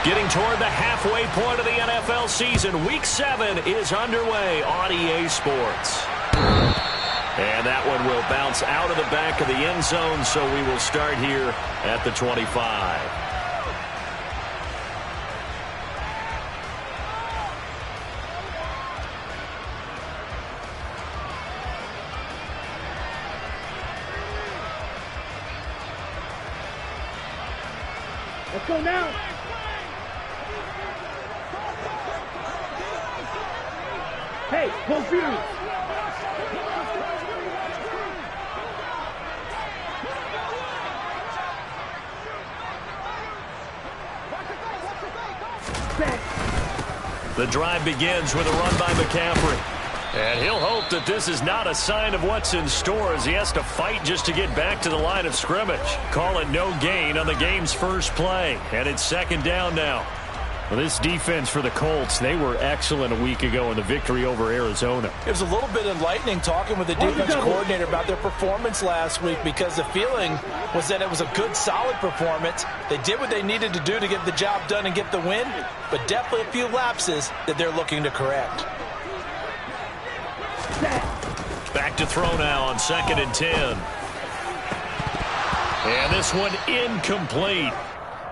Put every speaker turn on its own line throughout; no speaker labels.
Getting toward the halfway point of the NFL season. Week 7 is underway on EA Sports. And that one will bounce out of the back of the end zone, so we will start here at the 25.
Let's go now. Hey, go Fury.
The drive begins with a run by McCaffrey. And he'll hope that this is not a sign of what's in store as he has to fight just to get back to the line of scrimmage. Call it no gain on the game's first play. And it's second down now. Well, this defense for the Colts, they were excellent a week ago in the victory over Arizona.
It was a little bit enlightening talking with the defense coordinator about their performance last week because the feeling was that it was a good, solid performance. They did what they needed to do to get the job done and get the win, but definitely a few lapses that they're looking to correct.
Back to throw now on 2nd and 10. And this one incomplete.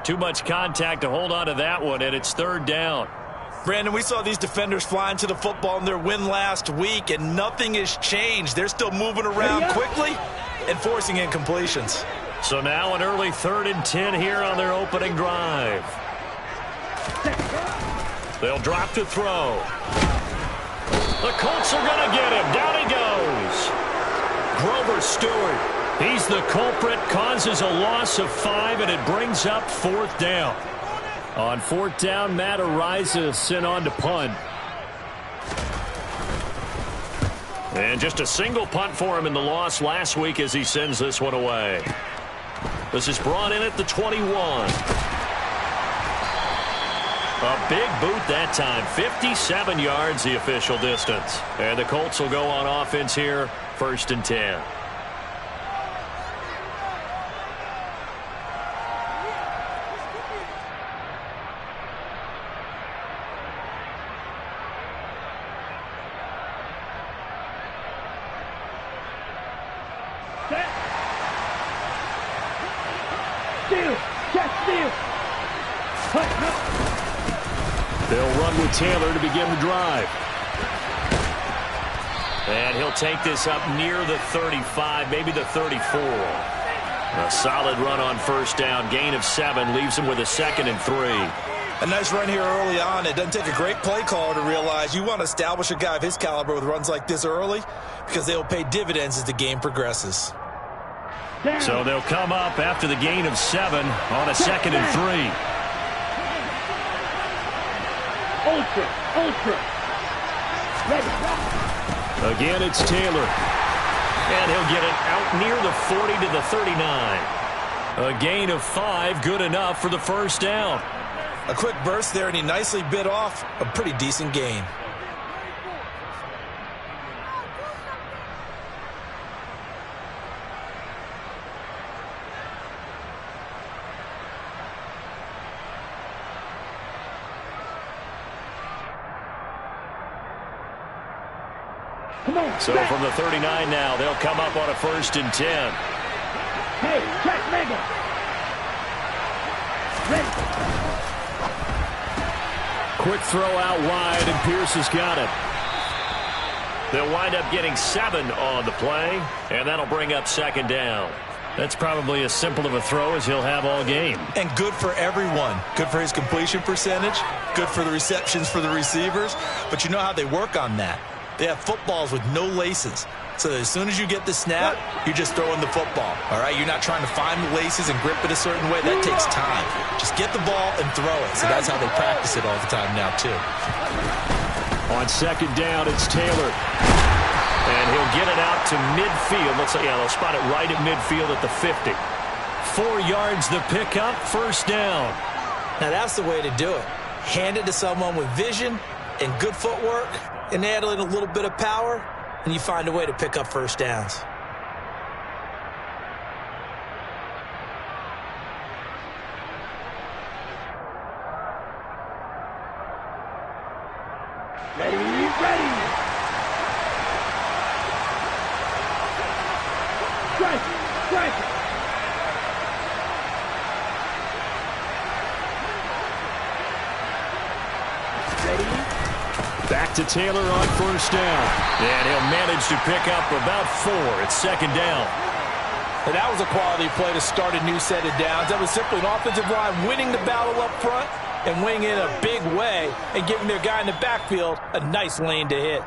Too much contact to hold on to that one, and it's 3rd down.
Brandon, we saw these defenders flying to the football in their win last week, and nothing has changed. They're still moving around quickly and forcing incompletions.
So now an early 3rd and 10 here on their opening drive. They'll drop to throw. The Colts are going to get him. Down he goes. Grover Stewart. He's the culprit, causes a loss of 5, and it brings up 4th down. On 4th down, Matt Araiza sent on to punt. And just a single punt for him in the loss last week as he sends this one away. This is brought in at the 21. A big boot that time. 57 yards the official distance. And the Colts will go on offense here, 1st and 10. They'll run with Taylor to begin the drive. And he'll take this up near the 35, maybe the 34. A solid run on 1st down. Gain of 7 leaves him with a 2nd and 3.
A nice run here early on. It doesn't take a great play caller to realize you want to establish a guy of his caliber with runs like this early because they will pay dividends as the game progresses.
So they'll come up after the gain of 7 on a 2nd and 3.
Ultra. Ready.
Again, it's Taylor. And he'll get it out near the 40 to the 39. A gain of 5, good enough for the 1st down.
A quick burst there, and he nicely bit off a pretty decent gain.
So from the 39 now, they'll come up on a 1st and 10.
Hey, check Mega. Ready.
Quick throw out wide, and Pierce has got it. They'll wind up getting 7 on the play, and that'll bring up 2nd down. That's probably as simple of a throw as he'll have all game.
And good for everyone. Good for his completion percentage. Good for the receptions for the receivers. But you know how they work on that. They have footballs with no laces. So that as soon as you get the snap, you're just throwing the football. All right? You're not trying to find the laces and grip it a certain way. That takes time. Just get the ball and throw it. So that's how they practice it all the time now, too.
On 2nd down, it's Taylor. And he'll get it out to midfield. Looks like, yeah, they'll spot it right at midfield at the 50. 4 yards the pickup, 1st down.
Now that's the way to do it. Hand it to someone with vision and good footwork, and add in a little bit of power, and you find a way to pick up 1st downs.
Ready, ready. Strike, strike. Ready.
Back to Taylor on first down. And he'll manage to pick up about 4. It's second down.
And that was a quality play to start a new set of downs. That was simply an offensive line winning the battle up front and winning in a big way and giving their guy in the backfield a nice lane to hit.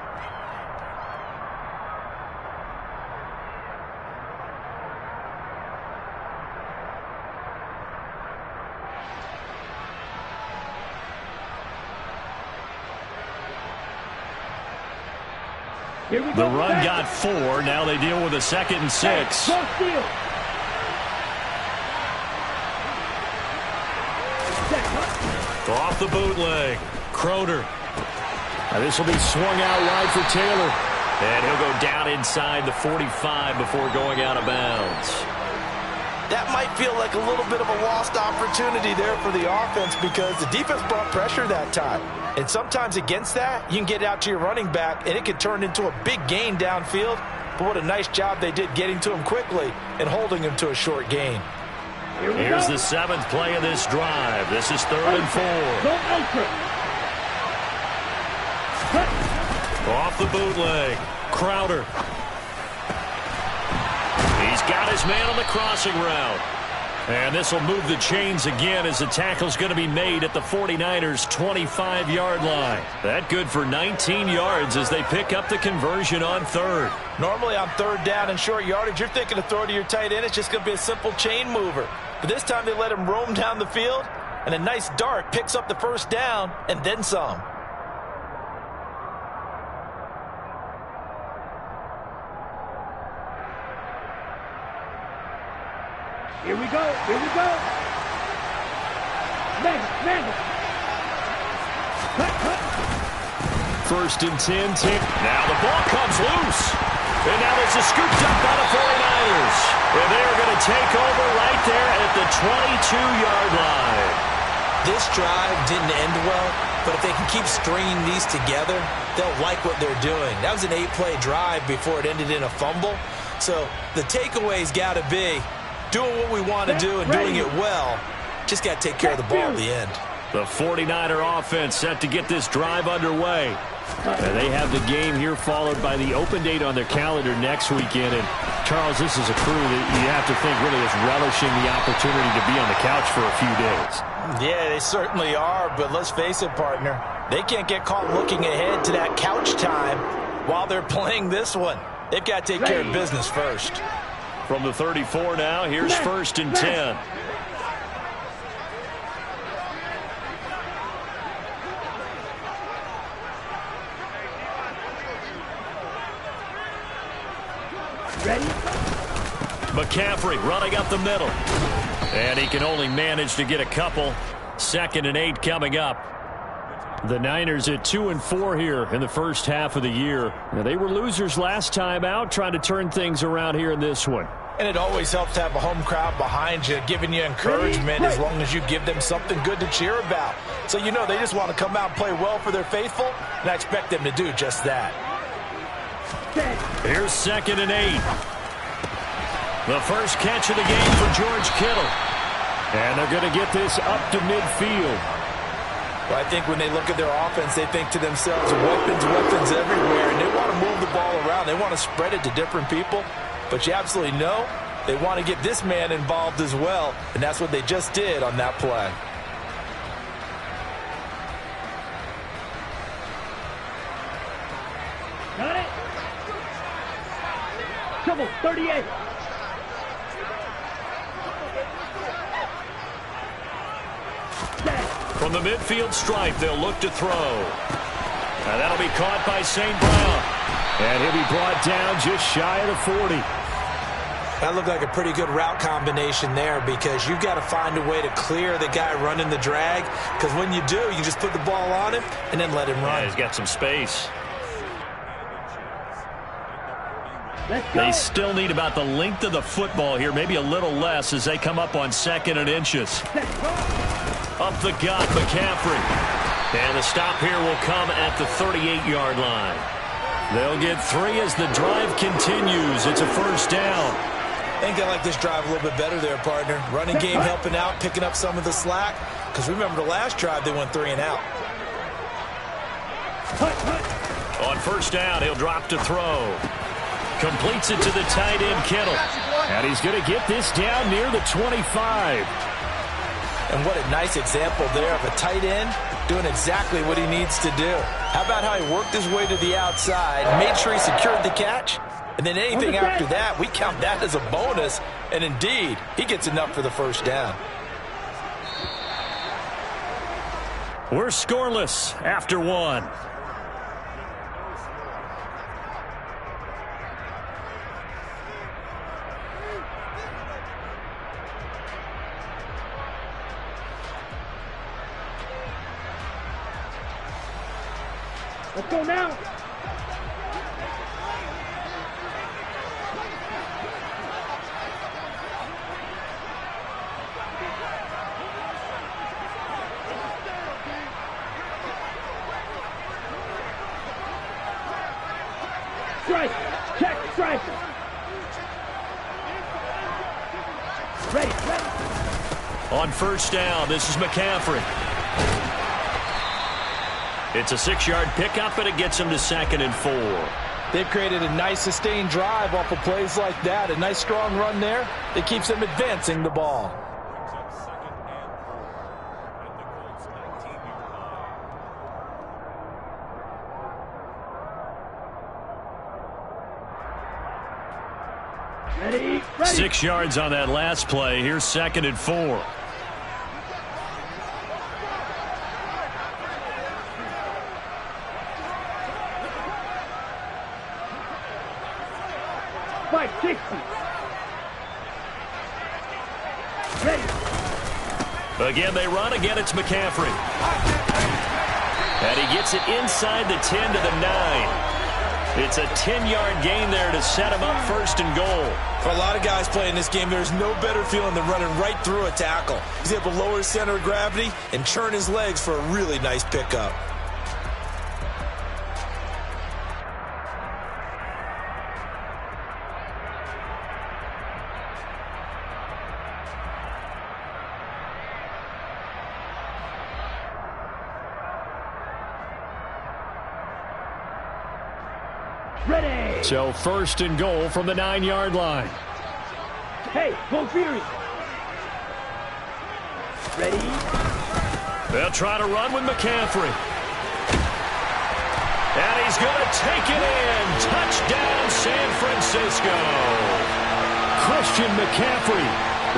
Here we
The
go.
run got 4. Now they deal with a 2nd and 6.
Cross field.
Off the bootleg. Croder. Now this will be swung out wide for Taylor. And he'll go down inside the 45 before going out of bounds.
That might feel like a little bit of a lost opportunity there for the offense because the defense brought pressure that time. And sometimes against that, you can get out to your running back, and it can turn into a big gain downfield. But what a nice job they did getting to him quickly and holding him to a short gain.
Here's the 7th play of this drive. This is 3rd and 4.
Go ultra.
Off the bootleg. Crowder. He's got his man on the crossing route. And this will move the chains again as the tackle's going to be made at the 49ers' 25-yard line. That good for 19 yards as they pick up the conversion on 3rd.
Normally on 3rd down and short yardage, you're thinking to throw to your tight end. It's just going to be a simple chain mover. But this time they let him roam down the field, and a nice dart picks up the first down and then some.
Here we go. Here we go. Mega. Cut.
1st and 10. Now the ball comes loose. And now this is scooped up by the 49ers. And they're going to take over right there at the 22-yard line.
This drive didn't end well, but if they can keep stringing these together, they'll like what they're doing. That was an 8-play drive before it ended in a fumble. So the takeaway's got to be doing what we want to do and doing it well. Just got to take care of the ball at the end.
The 49er offense set to get this drive underway. And they have the game here followed by the open date on their calendar next weekend. And, Charles, this is a crew that you have to think really is relishing the opportunity to be on the couch for a few days.
Yeah, they certainly are, but let's face it, partner. They can't get caught looking ahead to that couch time while they're playing this one. They've got to take care of business first.
From the 34 now, here's 1st and 10.
Ready?
McCaffrey running up the middle. And he can only manage to get a couple. 2nd and 8 coming up. The Niners at 2-4 here in the first half of the year. Now, they were losers last time out, trying to turn things around here in this one.
And it always helps to have a home crowd behind you, giving you encouragement as long as you give them something good to cheer about. So you know they just want to come out and play well for their faithful, and I expect them to do just that.
Here's 2nd and 8. The first catch of the game for George Kittle. And they're going to get this up to midfield.
Well, I think when they look at their offense, they think to themselves, weapons everywhere, and they want to move the ball around. They want to spread it to different people. But you absolutely know they want to get this man involved as well, and that's what they just did on that play.
Got it. Trouble, 38.
From the midfield stripe, they'll look to throw. And that'll be caught by St. Brown. And he'll be brought down just shy of the 40.
That looked like a pretty good route combination there because you've got to find a way to clear the guy running the drag, because when you do, you just put the ball on him and then let him run.
Yeah, he's got some space.
Let's go.
They still need about the length of the football here, maybe a little less as they come up on 2nd and inches. Up the gut, McCaffrey. And the stop here will come at the 38-yard line. They'll get 3 as the drive continues. It's a first down.
I think I like this drive a little bit better there, partner. Running game helping out, picking up some of the slack. Because remember, the last drive, they went 3 and out.
On first down, he'll drop to throw. Completes it to the tight end, Kittle. And he's going to get this down near the 25.
And what a nice example there of a tight end doing exactly what he needs to do. How about how he worked his way to the outside, made sure he secured the catch, and then anything after that, we count that as a bonus. And indeed, he gets enough for the first down.
We're scoreless after 1.
Let's go now. Strike. Check. Strike. Ready.
On first down, this is McCaffrey. It's a 6-yard pickup, and it gets him to 2nd and 4.
They've created a nice sustained drive off of plays like that. A nice strong run there that keeps them advancing the ball.
Ready.
6 yards on that last play. Here's 2nd and 4. Again, they run. Again, it's McCaffrey. And he gets it inside the 10 to the 9. It's a 10-yard gain there to set him up 1st and goal.
For a lot of guys playing this game, there's no better feeling than running right through a tackle. He's able to lower his center of gravity and churn his legs for a really nice pickup.
Ready.
So 1st and goal from the 9-yard line.
Hey, go Fury. Ready.
They'll try to run with McCaffrey. And he's going to take it in. Touchdown, San Francisco. Christian McCaffrey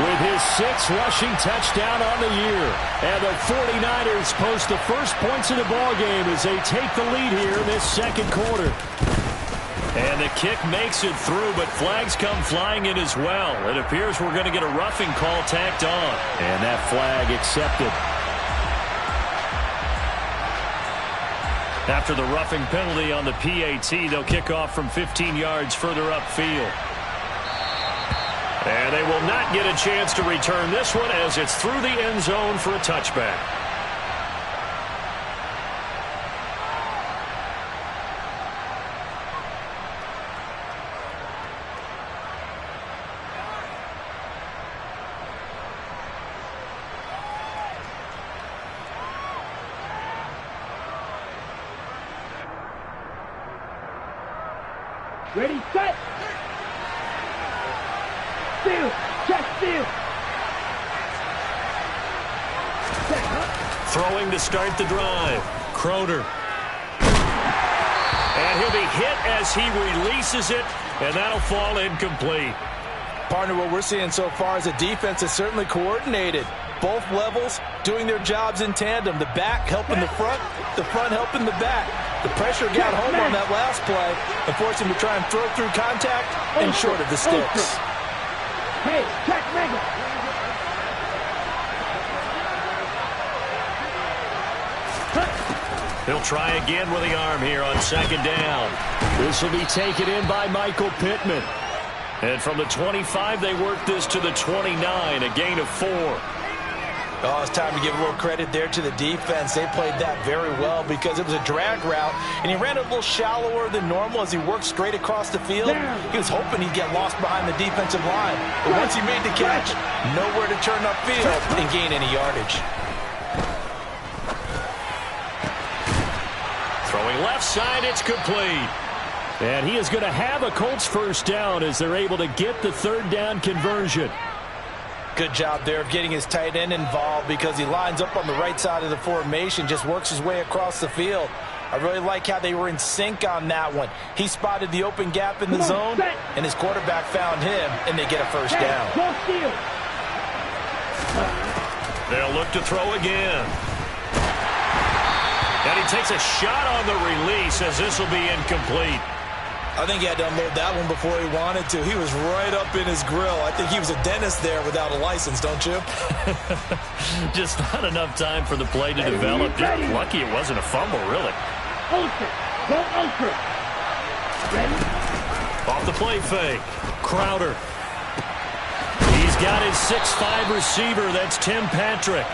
with his 6th rushing touchdown on the year. And the 49ers post the first points of the ballgame as they take the lead here in this 2nd quarter. And the kick makes it through, but flags come flying in as well. It appears we're going to get a roughing call tacked on. And that flag accepted. After the roughing penalty on the PAT, they'll kick off from 15 yards further upfield. And they will not get a chance to return this one as it's through the end zone for a touchback.
Ready, set. Steal. Check, steal. Set, huh?
Throwing to start the drive. Croner. And he'll be hit as he releases it, and that'll fall incomplete.
Partner, what we're seeing so far is a defense that's certainly coordinated. Both levels doing their jobs in tandem. The back helping the front helping the back. The pressure got home on that last play and forced him to try and throw through contact and short of the sticks.
Hey, check mega.
He'll try again with the arm here on 2nd down. This will be taken in by Michael Pittman. And from the 25, they work this to the 29, a gain of 4.
Oh, it's time to give a little credit there to the defense. They played that very well because it was a drag route, and he ran a little shallower than normal as he worked straight across the field. He was hoping he'd get lost behind the defensive line. But once he made the catch, nowhere to turn upfield and gain any yardage.
Throwing left side, it's complete. And he is going to have a Colts first down as they're able to get the third down conversion.
Good job there of getting his tight end involved because he lines up on the right side of the formation, just works his way across the field. I really like how they were in sync on that one. He spotted the open gap in the zone, and his quarterback found him, and they get a first down.
They'll look to throw again. And he takes a shot on the release as this will be incomplete.
I think he had to unload that one before he wanted to. He was right up in his grill. I think he was a dentist there without a license, don't you?
Just not enough time for the play to develop. Just lucky it wasn't a fumble, really.
Ultra. Go ultra. Ready?
Off the play fake. Crowder. He's got his 6'5" receiver. That's Tim Patrick.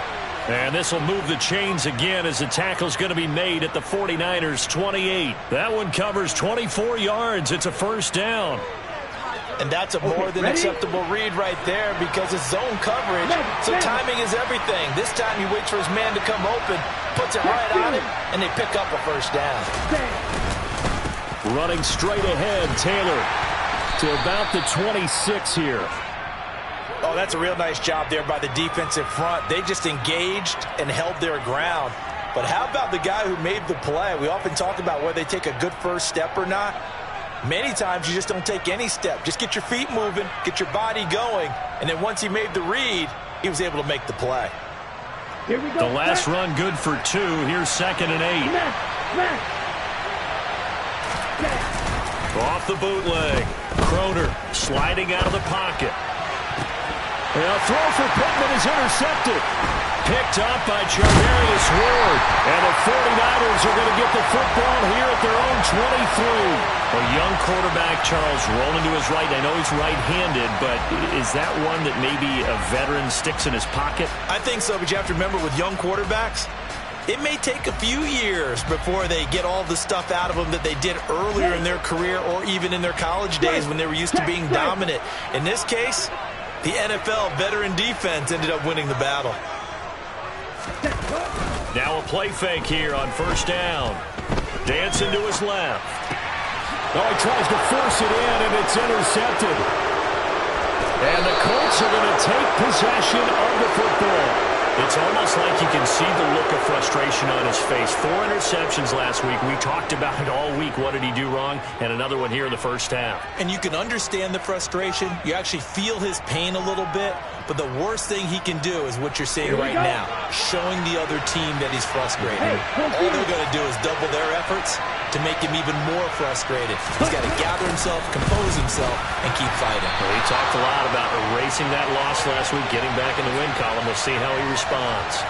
And this will move the chains again as the tackle's going to be made at the 49ers 28. That one covers 24 yards. It's a first down.
And that's a more than acceptable read right there because it's zone coverage, so timing is everything. This time he waits for his man to come open, puts it right on him, and they pick up a first down.
Running straight ahead, Taylor to about the 26 here.
Oh, that's a real nice job there by the defensive front. They just engaged and held their ground. But how about the guy who made the play? We often talk about whether they take a good first step or not. Many times you just don't take any step. Just get your feet moving, get your body going, and then once he made the read, he was able to make the play.
Here we go.
The last run good for 2. Here's 2nd and 8. Off the bootleg. Croner sliding out of the pocket. A throw for Pittman is intercepted. Picked up by Charvarius Ward. And the 49ers are going to get the football here at their own 23. A young quarterback, Charles, rolling to his right. I know he's right-handed, but is that one that maybe a veteran sticks in his pocket?
I think so, but you have to remember with young quarterbacks, it may take a few years before they get all the stuff out of them that they did earlier in their career or even in their college days when they were used to being dominant. In this case, the NFL veteran defense ended up winning the battle.
Now a play fake here on first down. Dancing to his left. Oh, he tries to force it in, and it's intercepted. And the Colts are going to take possession of the football. It's almost like you can see the look of frustration on his face. 4 interceptions last week. We talked about it all week. What did he do wrong? And another one here in the first half.
And you can understand the frustration. You actually feel his pain a little bit. But the worst thing he can do is what you're seeing right now, showing the other team that he's frustrated. All they're going to do is double their efforts to make him even more frustrated. He's got to gather himself, compose himself, and keep fighting.
Well, he talked a lot about erasing that loss last week, getting back in the win column. We'll see how he responds.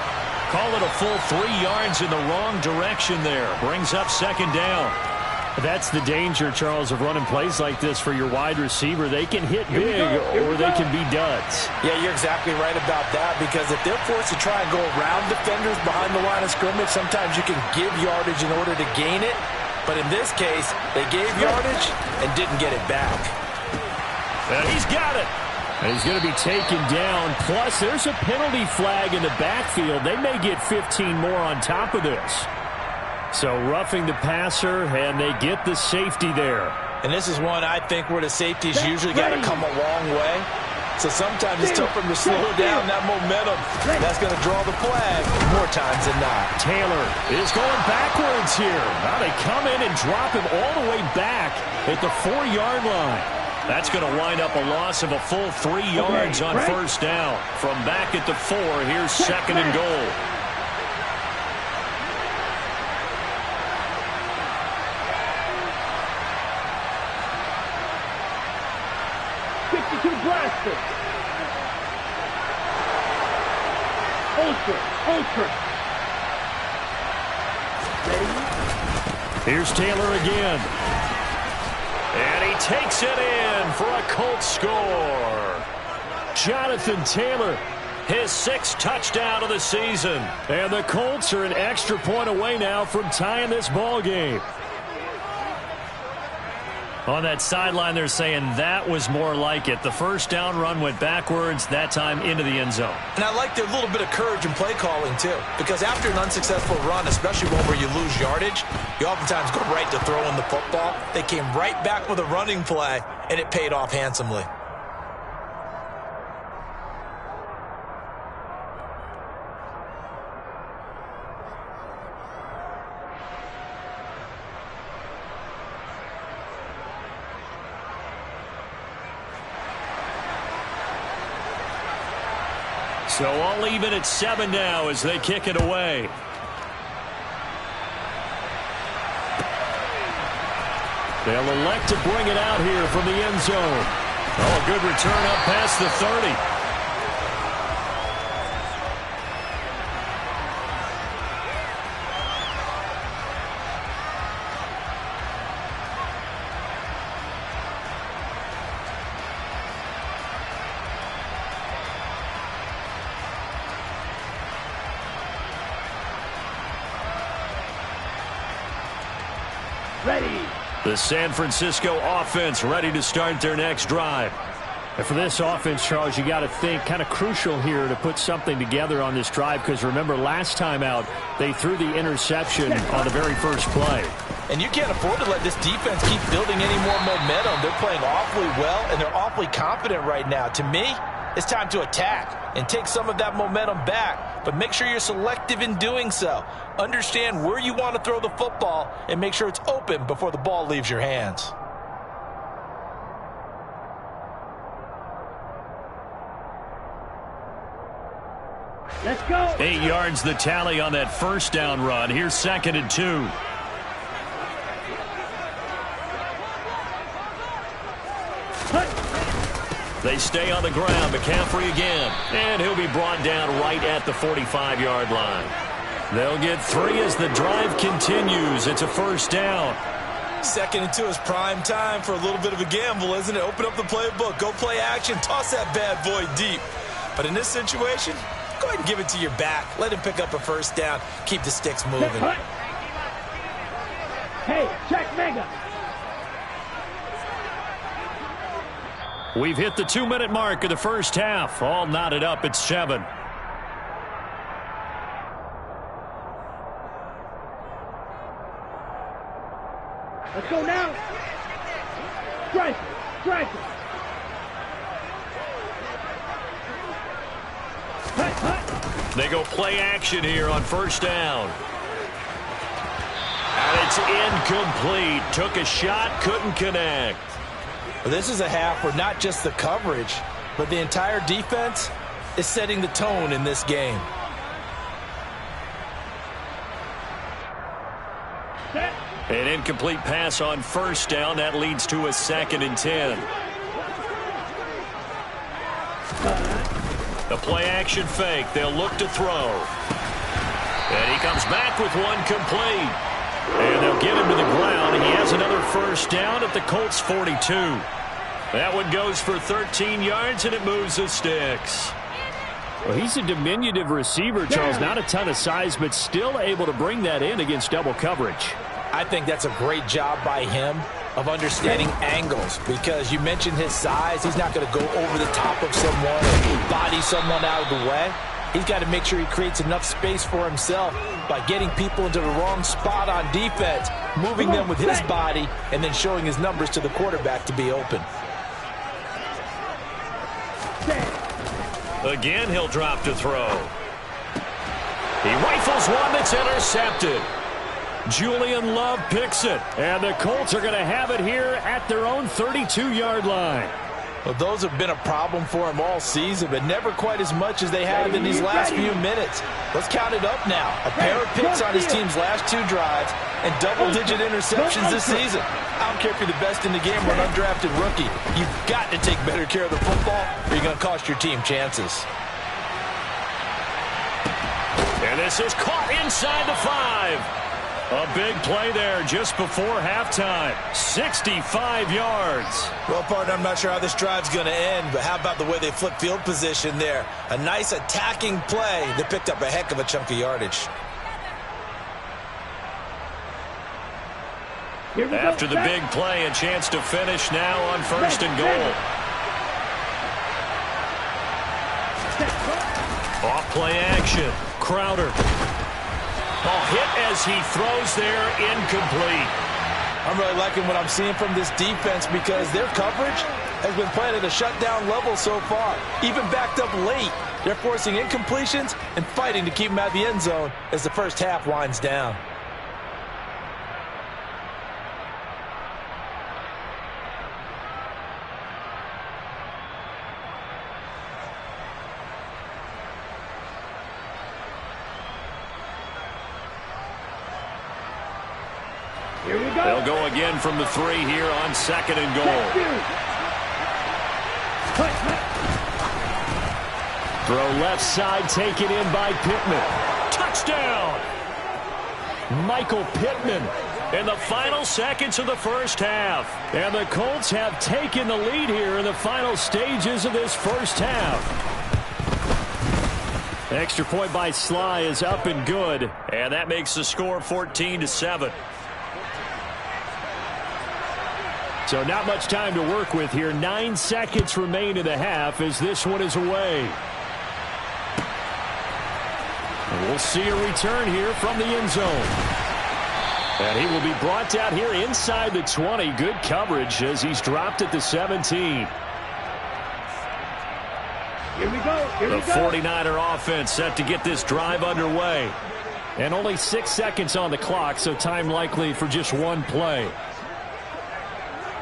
Call it a full 3 yards in the wrong direction there. Brings up 2nd down. That's the danger, Charles, of running plays like this for your wide receiver. They can hit big or they can be duds.
Yeah, you're exactly right about that because if they're forced to try and go around defenders behind the line of scrimmage, sometimes you can give yardage in order to gain it. But in this case, they gave yardage and didn't get it back.
And he's got it. And he's going to be taken down. Plus, there's a penalty flag in the backfield. They may get 15 more on top of this. So roughing the passer, and they get the safety there.
And this is one I think where the safety's usually got to come a long way. So sometimes it's tough for them to slow down that momentum. That's going to draw the flag more times than not.
Taylor is going backwards here. Now they come in and drop him all the way back at the 4-yard line. That's going to wind up a loss of a full 3 yards on first down. From back at the 4, here's 2nd and goal.
Ultra.
Here's Taylor again. And he takes it in for a Colts score. Jonathan Taylor his 6th touchdown of the season. And the Colts are an extra point away now from tying this ball game. On that sideline, they're saying that was more like it. The first down run went backwards, that time into the end zone.
And I like their little bit of courage in play calling, too. Because after an unsuccessful run, especially one where you lose yardage, you oftentimes go right to throwing the football. They came right back with a running play, and it paid off handsomely.
So all even at 7 now as they kick it away. They'll elect to bring it out here from the end zone. Oh, a good return up past the 30.
Ready.
The San Francisco offense ready to start their next drive.
And for this offense, Charles, you got to think kind of crucial here to put something together on this drive, because remember last time out they threw the interception on the very first play.
And you can't afford to let this defense keep building any more momentum. They're playing awfully well, and they're awfully confident right now. To me, it's time to attack and take some of that momentum back, but make sure you're selective in doing so. Understand where you want to throw the football and make sure it's open before the ball leaves your hands.
Let's go.
8 yards the tally on that first down run. Here's 2nd and 2. They stay on the ground. McCaffrey again. And he'll be brought down right at the 45-yard line. They'll get 3 as the drive continues. It's a first down.
2nd and 2 is prime time for a little bit of a gamble, isn't it? Open up the playbook. Go play action. Toss that bad boy deep. But in this situation, go ahead and give it to your back. Let him pick up a first down. Keep the sticks moving.
Hey, check mega.
We've hit the 2-minute mark of the first half. All knotted up at 7.
Let's go now. Strike it. Strike it.
They go play action here on first down. And it's incomplete. Took a shot, couldn't connect.
Well, this is a half where not just the coverage, but the entire defense is setting the tone in this game.
An incomplete pass on first down. That leads to a 2nd and 10. The play-action fake. They'll look to throw. And he comes back with one complete. And they'll get him to the ground. And he has another first down at the Colts 42. That one goes for 13 yards, and it moves the sticks.
Well, he's a diminutive receiver, Charles. Not a ton of size, but still able to bring that in against double coverage.
I think that's a great job by him of understanding angles, because you mentioned his size. He's not going to go over the top of someone or body someone out of the way. He's got to make sure he creates enough space for himself by getting people into the wrong spot on defense, moving them with his body, and then showing his numbers to the quarterback to be open.
Again, he'll drop to throw. He rifles one that's intercepted. Julian Love picks it. And the Colts are going to have it here at their own 32-yard line.
Well, those have been a problem for him all season, but never quite as much as they have in these last few minutes. Let's count it up now. A pair of picks on his team's last 2 drives and double-digit interceptions this season. I don't care if you're the best in the game or an undrafted rookie. You've got to take better care of the football or you're going to cost your team chances.
And this is caught inside the 5. A big play there just before halftime. 65 yards.
Well, partner, I'm not sure how this drive's going to end, but how about the way they flip field position there? A nice attacking play that picked up a heck of a chunk of yardage.
After the big play, a chance to finish now on 1st and goal. Off play action. Crowder. Ball hit as he throws there, incomplete.
I'm really liking what I'm seeing from this defense because their coverage has been playing at a shutdown level so far. Even backed up late, they're forcing incompletions and fighting to keep them out of the end zone as the first half winds down.
Here we go.
They'll go again from the 3 here on 2nd and goal.
Throw left side, taken in by Pittman.
Touchdown!
Michael Pittman.
In the final seconds of the first half.
And the Colts have taken the lead here in the final stages of this first half. Extra point by Sly is up and good.
And that makes the score 14-7.
So not much time to work with here. 9 seconds remain in the half as this one is away. And we'll see a return here from the end zone. And he will be brought down here inside the 20. Good coverage as he's dropped at the 17.
Here we go. Here
The
we go.
49er offense set to get this drive underway.
And only 6 seconds on the clock, so time likely for just one play.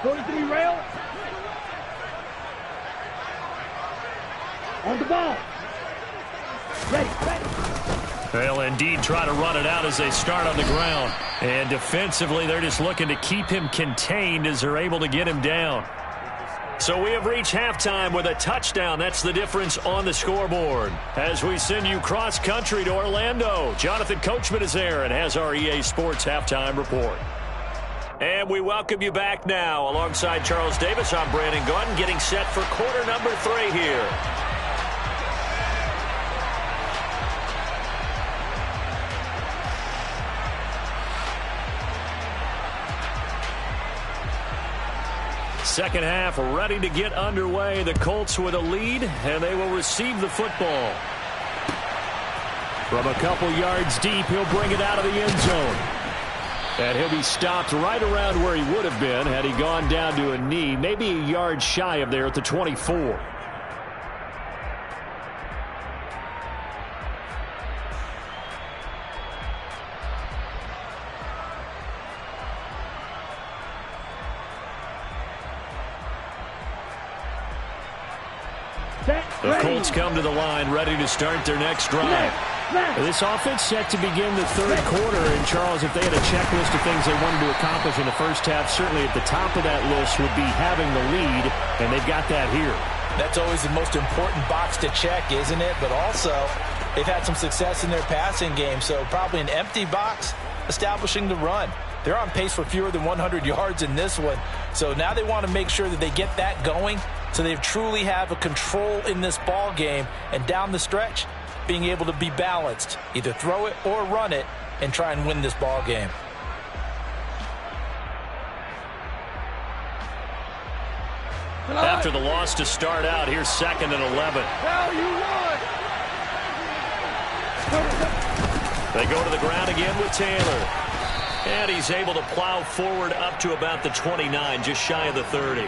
Going to the rail. On the ball. Ready.
They'll indeed try to run it out as they start on the ground. And defensively, they're just looking to keep him contained as they're able to get him down. So we have reached halftime with a touchdown. That's the difference on the scoreboard. As we send you cross-country to Orlando, Jonathan Coachman is there and has our EA Sports halftime report. And we welcome you back now. Alongside Charles Davis, I'm Brandon Gunn, getting set for quarter number 3 here. Second half ready to get underway. The Colts with a lead, and they will receive the football.
From a couple yards deep, he'll bring it out of the end zone. And he'll be stopped right around where he would have been had he gone down to a knee, maybe a yard shy of there at the 24.
The Colts come to the line ready to start their next drive.
This offense set to begin the third quarter. And, Charles, if they had a checklist of things they wanted to accomplish in the first half, certainly at the top of that list would be having the lead, and they've got that here.
That's always the most important box to check, isn't it? But also, they've had some success in their passing game, so probably an empty box establishing the run. They're on pace for fewer than 100 yards in this one, so now they want to make sure that they get that going so they truly have a control in this ball game, and down the stretch, being able to be balanced, either throw it or run it, and try and win this ball game.
After the loss to start out, here's 2nd and 11.
Well, you won.
They go to the ground again with Taylor. And he's able to plow forward up to about the 29, just shy of the 30.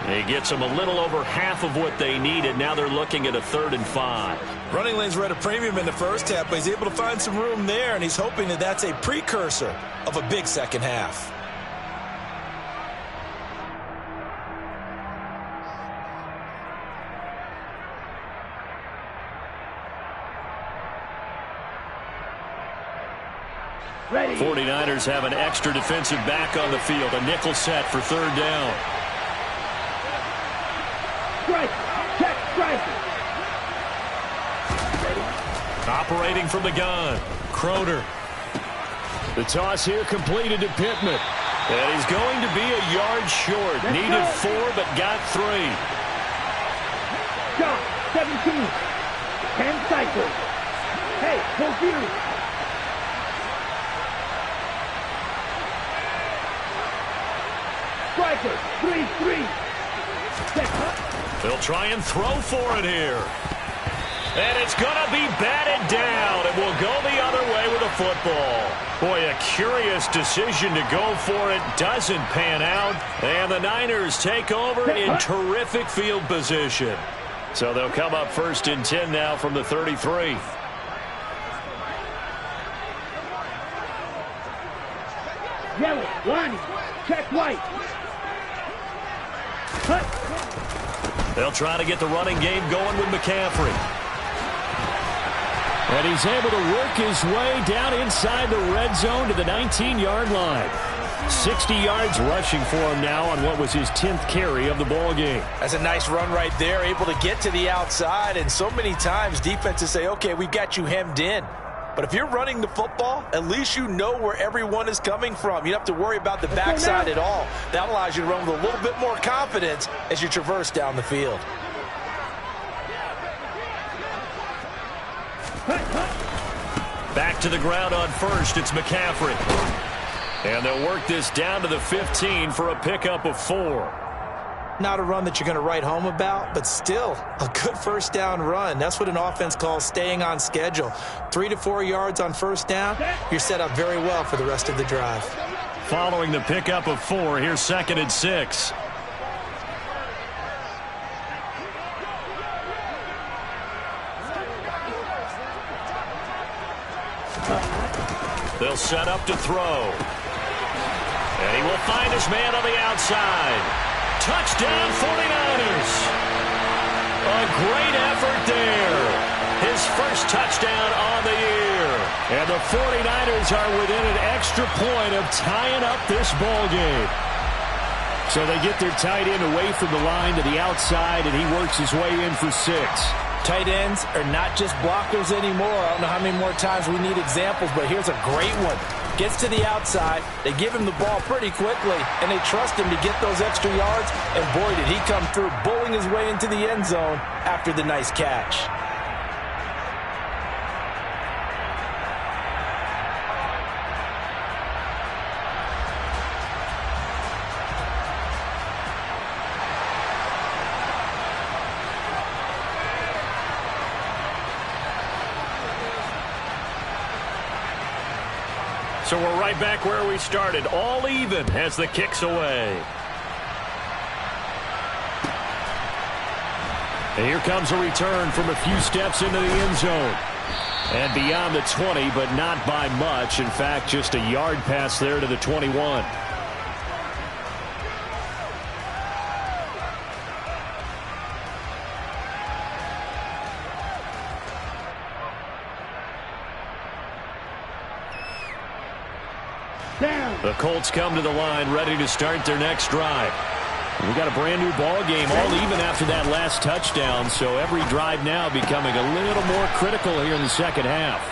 He gets them a little over half of what they needed. Now they're looking at a 3rd and 5.
Running lanes were at a premium in the first half, but he's able to find some room there, and he's hoping that that's a precursor of a big second half.
Ready.
49ers have an extra defensive back on the field. A nickel set for 3rd down.
Strike. Check. Strike.
Operating from the gun. Crowder.
The toss here completed to Pittman.
And he's going to be a yard short. Needed 4, but got 3.
Shot, 17. 10 cycles. Hey, confused. Striker, 3-3.
They'll try and throw for it here. And it's going to be batted down. It will go the other way with a football. Boy, a curious decision to go for it. Doesn't pan out. And the Niners take over in terrific field position. So they'll come up 1st and 10 now from the 33.
Yellow, line, check white. Cut.
They'll try to get the running game going with McCaffrey.
And he's able to work his way down inside the red zone to the 19-yard line. 60 yards rushing for him now on what was his 10th carry of the ball game.
That's a nice run right there, able to get to the outside. And so many times defenses say, okay, we've got you hemmed in. But if you're running the football, at least you know where everyone is coming from. You don't have to worry about the backside at all. That allows you to run with a little bit more confidence as you traverse down the field.
Back to the ground on 1st. It's McCaffrey. And they'll work this down to the 15 for a pickup of 4.
Not a run that you're going to write home about, but still a good 1st down run. That's what an offense calls staying on schedule. 3 to 4 yards on 1st down, you're set up very well for the rest of the drive.
Following the pickup of 4, here's 2nd and 6. They'll set up to throw. And he will find his man on the outside. Touchdown 49ers. A great effort there. His first touchdown on the year. And the 49ers are within an extra point of tying up this ball game.
So they get their tight end away from the line to the outside, and he works his way in for 6.
Tight ends are not just blockers anymore. I don't know how many more times we need examples, but here's a great one. Gets to the outside, they give him the ball pretty quickly, and they trust him to get those extra yards, and boy, did he come through, bowling his way into the end zone after the nice catch.
So we're right back where we started, all even as the kick's away. And here comes a return from a few steps into the end zone. And beyond the 20, but not by much. In fact, just a yard pass there to the 21. The Colts come to the line ready to start their next drive. We got a brand new ball game, all even after that last touchdown, so every drive now becoming a little more critical here in the second half.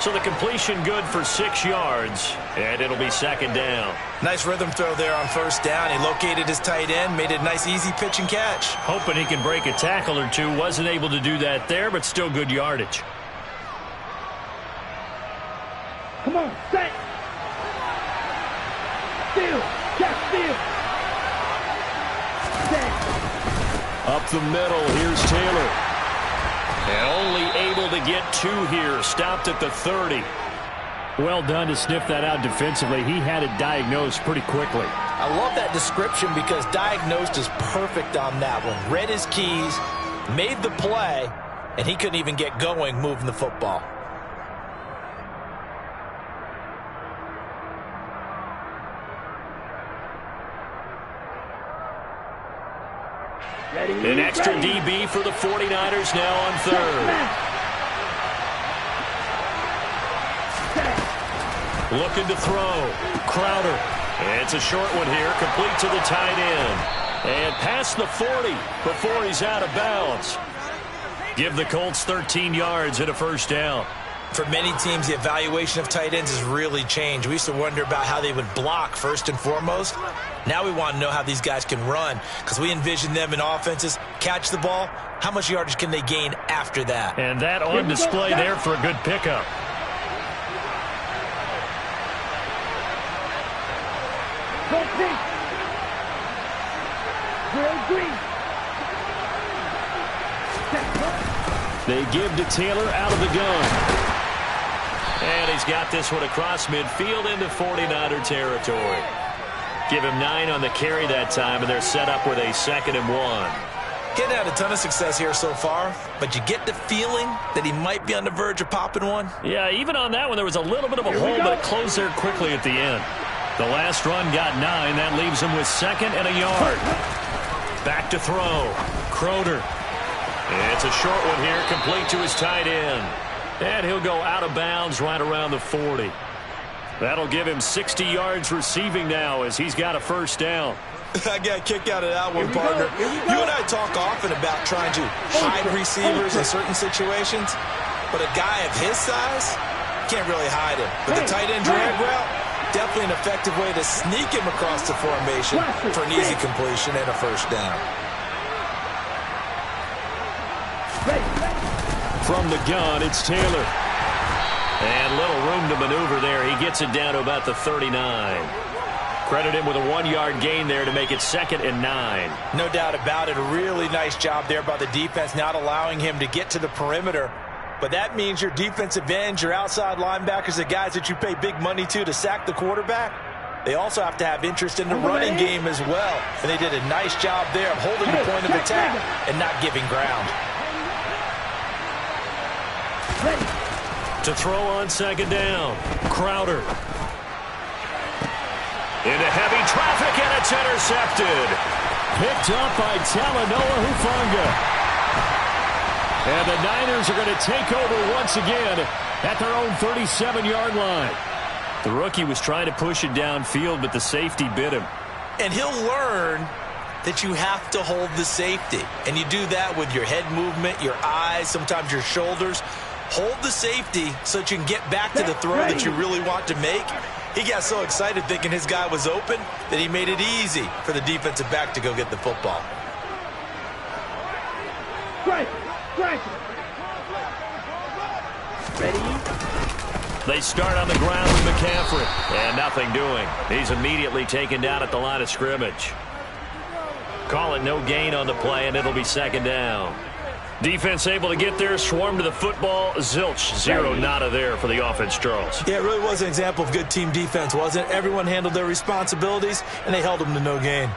So the completion good for 6 yards, and it'll be 2nd down.
Nice rhythm throw there on 1st down. He located his tight end, made it a nice easy pitch and catch.
Hoping he can break a tackle or two. Wasn't able to do that there, but still good yardage.
Come on, set. Steal, check, steal. Set.
Up the middle, here's Taylor.
And only able to get 2 here. Stopped at the 30.
Well done to sniff that out defensively. He had it diagnosed pretty quickly.
I love that description because diagnosed is perfect on that one. Read his keys, made the play, and he couldn't even get going moving the football.
An extra DB for the 49ers now on 3rd. Looking to throw. Crowder. It's a short one here, complete to the tight end. And past the 40 before he's out of bounds. Give the Colts 13 yards and a 1st down.
For many teams, the evaluation of tight ends has really changed. We used to wonder about how they would block first and foremost. Now we want to know how these guys can run because we envision them in offenses, catch the ball, how much yardage can they gain after that?
And that on display there for a good pickup. They give to Taylor out of the gun. And he's got this one across midfield into 49er territory. Give him 9 on the carry that time, and they're set up with a 2nd and 1.
Getting had a ton of success here so far, but you get the feeling that he might be on the verge of popping one.
Yeah, even on that one, there was a little bit of a hole, but it closed there quickly at the end. The last run got 9. That leaves him with 2nd and a yard. Back to throw. Croder. It's a short one here, complete to his tight end. And he'll go out of bounds right around the 40. That'll give him 60 yards receiving now as he's got a first down.
I got a kick out of that one, partner. You and I talk often about trying to hide receivers in certain situations, but a guy of his size can't really hide him. But the tight end drag route, definitely an effective way to sneak him across the formation for an easy completion and a first down.
From the gun, it's Taylor. And little room to maneuver there. He gets it down to about the 39. Credit him with a 1-yard gain there to make it 2nd and 9.
No doubt about it. A really nice job there by the defense, not allowing him to get to the perimeter. But that means your defensive ends, your outside linebackers, the guys that you pay big money to sack the quarterback, they also have to have interest in the running game as well. And they did a nice job there of holding the point of attack and not giving ground.
To throw on 2nd down, Crowder. Into heavy traffic, and it's intercepted. Picked up by Talanoa Hufanga. And the Niners are going to take over once again at their own 37-yard line. The rookie was trying to push it downfield, but the safety bit him.
And he'll learn that you have to hold the safety. And you do that with your head movement, your eyes, sometimes your shoulders. Hold the safety so that you can get back to the throw that you really want to make. He got so excited thinking his guy was open that he made it easy for the defensive back to go get the football.
They start on the ground with McCaffrey, and nothing doing. He's immediately taken down at the line of scrimmage. Call it no gain on the play, and it'll be 2nd down. Defense able to get there, swarm to the football. Zilch, 0 nada there for the offense, Charles.
Yeah, it really was an example of good team defense, wasn't it? Everyone handled their responsibilities, and they held them to no gain.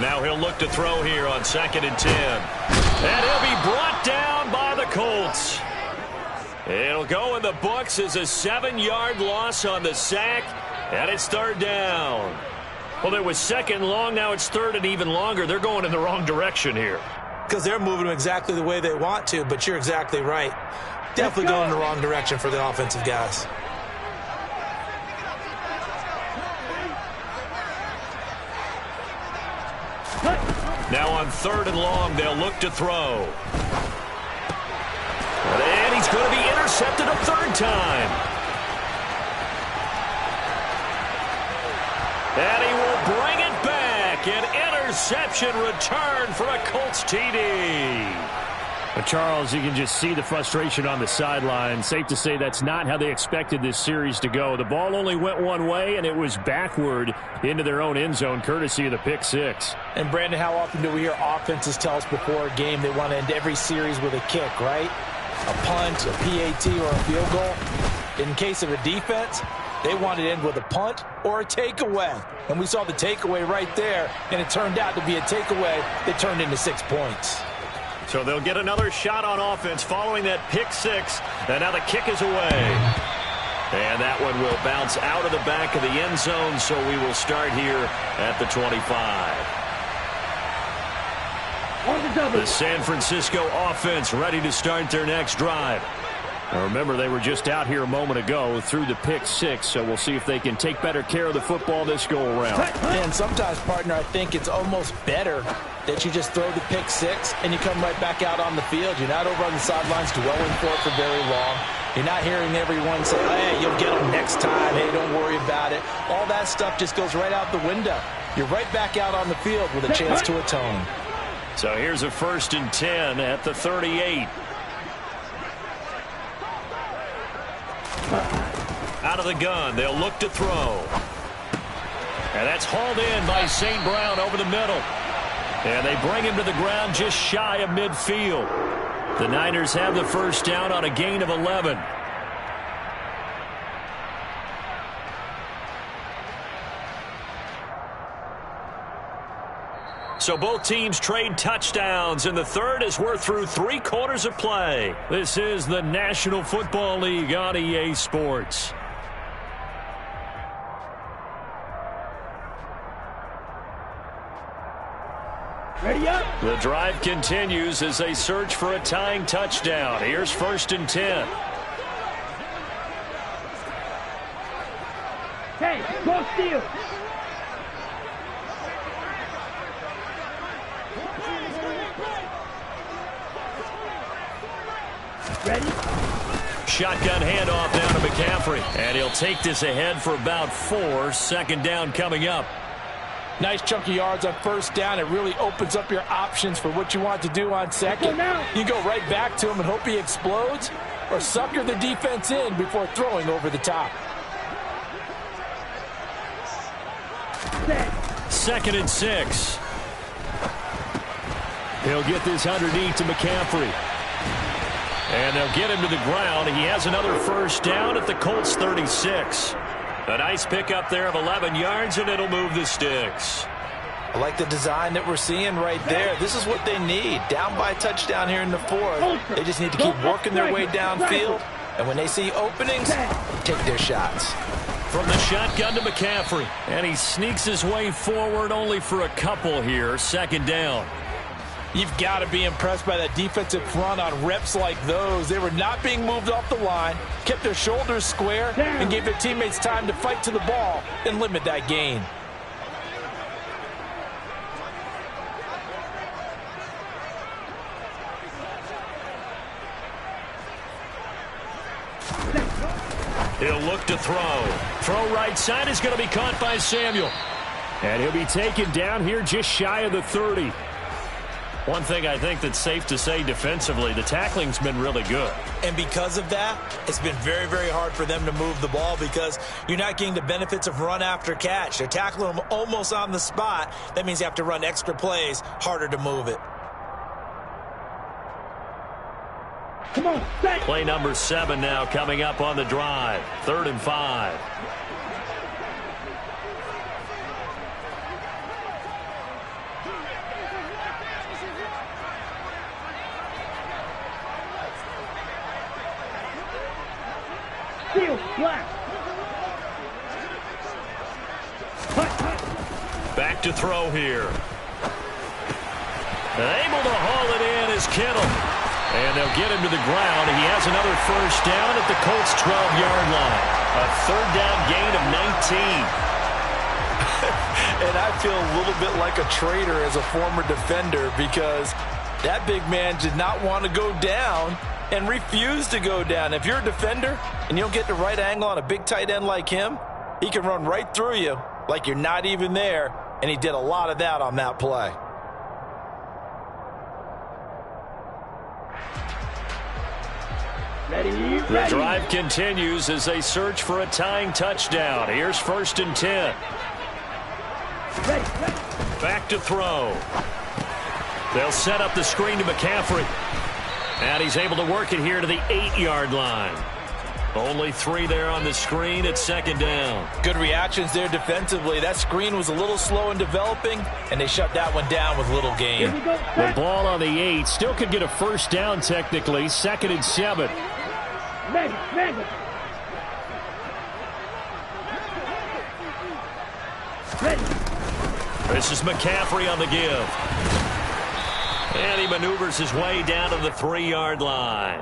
Now he'll look to throw here on 2nd and 10. And he'll be brought down by the Colts. It'll go in the books as a 7-yard loss on the sack. And it's 3rd down. Well, it was 2nd long. Now it's 3rd and even longer. They're going in the wrong direction here.
Because they're moving exactly the way they want to, but you're exactly right. Definitely going in the wrong direction for the offensive guys.
Now on 3rd and long, they'll look to throw. And he's going to be intercepted a 3rd time. And he will bring it back. An interception return for a Colts TD.
But Charles, you can just see the frustration on the sideline. Safe to say that's not how they expected this series to go. The ball only went one way, and it was backward into their own end zone, courtesy of the pick 6.
And, Brandon, how often do we hear offenses tell us before a game they want to end every series with a kick, right? A punt, a PAT, or a field goal. In case of a defense, they wanted to end with a punt or a takeaway. And we saw the takeaway right there, and it turned out to be a takeaway that turned into 6 points.
So they'll get another shot on offense following that pick 6. And now the kick is away. And that one will bounce out of the back of the end zone, so we will start here at the 25. The San Francisco offense ready to start their next drive.
Now remember, they were just out here a moment ago through the pick six, so we'll see if they can take better care of the football this go-around.
And sometimes, partner, I think it's almost better that you just throw the pick six and you come right back out on the field. You're not over on the sidelines dwelling for it for very long. You're not hearing everyone say, hey, you'll get them next time. Hey, don't worry about it. All that stuff just goes right out the window. You're right back out on the field with a chance to atone.
So here's a 1st and 10 at the 38. Out of the gun, they'll look to throw. And that's hauled in by St. Brown over the middle. And they bring him to the ground just shy of midfield. The Niners have the first down on a gain of 11. So both teams trade touchdowns, and the third as we're through 3 quarters of play. This is the National Football League on EA Sports.
Ready up.
The drive continues as they search for a tying touchdown. Here's 1st and 10.
Hey, go steal. Ready?
Shotgun handoff down to McCaffrey. And he'll take this ahead for about 4. 2nd down coming up.
Nice chunk of yards on 1st down. It really opens up your options for what you want to do on 2nd. You go right back to him and hope he explodes, or sucker the defense in before throwing over the top.
2nd and 6. He'll get this underneath to McCaffrey. And they'll get him to the ground. He has another 1st down at the Colts 36. A nice pickup there of 11 yards, and it'll move the sticks.
I like the design that we're seeing right there. This is what they need. Down by a touchdown here in the 4th. They just need to keep working their way downfield. And when they see openings, take their shots.
From the shotgun to McCaffrey. And he sneaks his way forward only for a couple here. 2nd down.
You've got to be impressed by that defensive front on reps like those. They were not being moved off the line, kept their shoulders square, and gave their teammates time to fight to the ball and limit that gain.
He'll look to throw. Throw right side is going to be caught by Samuel.
And he'll be taken down here just shy of the 30.
One thing I think that's safe to say defensively, the tackling's been really good.
And because of that, it's been very, very hard for them to move the ball because you're not getting the benefits of run after catch. They're tackling them almost on the spot. That means you have to run extra plays, harder to move it.
Come on, set.
Play number 7 now coming up on the drive. 3rd and 5.
Steal, black.
Back to throw here. Able to haul it in is Kittle. And they'll get him to the ground. He has another 1st down at the Colts' 12-yard line. A 3rd down gain of 19.
And I feel a little bit like a traitor as a former defender because that big man did not want to go down and refused to go down. If you're a defender and you don't get the right angle on a big tight end like him, he can run right through you like you're not even there, and he did a lot of that on that play.
The drive continues as they search for a tying touchdown. Here's 1st and 10. Back to throw. They'll set up the screen to McCaffrey. And he's able to work it here to the 8-yard line. Only 3 there on the screen at 2nd down.
Good reactions there defensively. That screen was a little slow in developing, and they shut that one down with little gain.
The ball on the 8 still could get a 1st down technically. 2nd and 7.
Mega.
This is McCaffrey on the give. And he maneuvers his way down to the 3-yard line.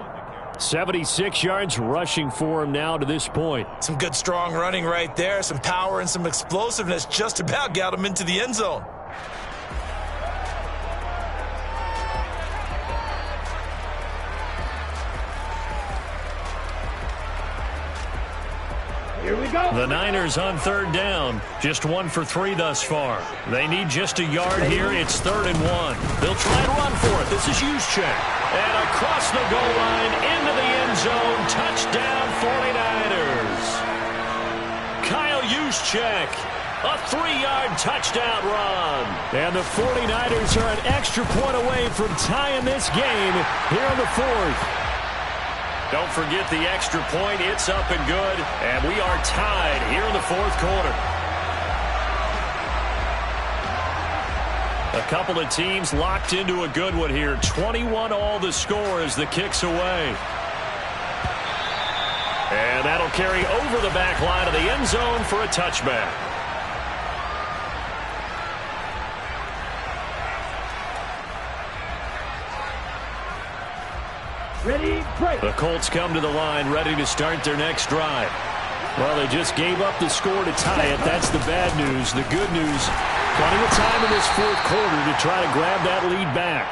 76 yards rushing for him now to this point.
Some good strong running right there. Some power and some explosiveness just about got him into the end zone.
Here we go.
The Niners on third down. Just 1 for 3 thus far. They need just a yard here. It's 3rd and 1. They'll try and run for it. This is Juszczyk. And across the goal line into the end zone. Touchdown 49ers. Kyle Juszczyk. A 3-yard touchdown run.
And the 49ers are an extra point away from tying this game here in the 4th.
Don't forget the extra point. It's up and good. And we are tied here in the 4th quarter. A couple of teams locked into a good one here. 21-all the score as the kick's away. And that'll carry over the back line of the end zone for a touchback.
Ready, break.
The Colts come to the line ready to start their next drive.
Well, they just gave up the score to tie it. That's the bad news. The good news, plenty of time in this 4th quarter to try to grab that lead back.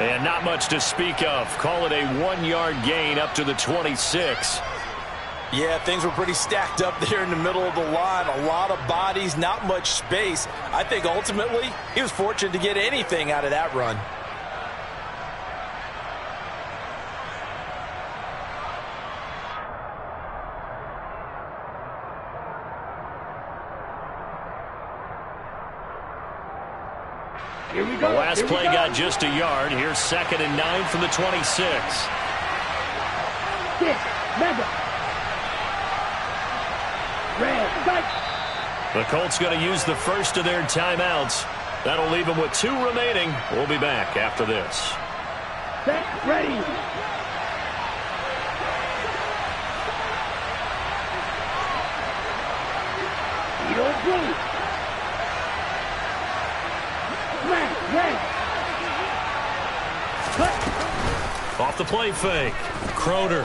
And not much to speak of. Call it a 1-yard gain up to the 26.
Yeah, things were pretty stacked up there in the middle of the line. A lot of bodies, not much space. I think ultimately he was fortunate to get anything out of that run.
Here we
The
go.
last play got just a yard. Here's 2nd and 9 from the 26.
6, mega. Red, strike.
The Colts going to use the first of their timeouts. That'll leave them with 2 remaining. We'll be back after this.
Set, ready. Eagle blue. Red. Cut.
Off the play fake. Croder.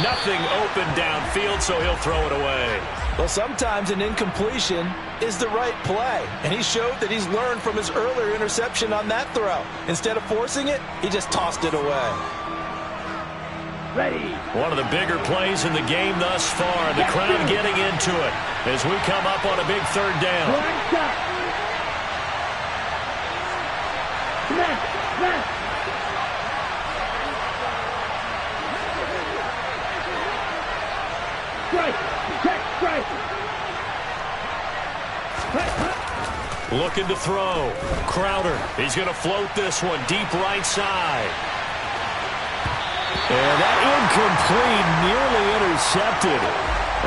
Nothing open downfield, so he'll throw it away.
Well, sometimes an incompletion is the right play, and he showed that he's learned from his earlier interception on that throw. Instead of forcing it, he just tossed it away.
Ready.
One of the bigger plays in the game thus far. The crowd getting into it as we come up on a big 3rd down.
One shot. Smash. Strike. Check, strike.
Looking to throw. Crowder. He's going to float this one deep right side.
And that incomplete, nearly intercepted.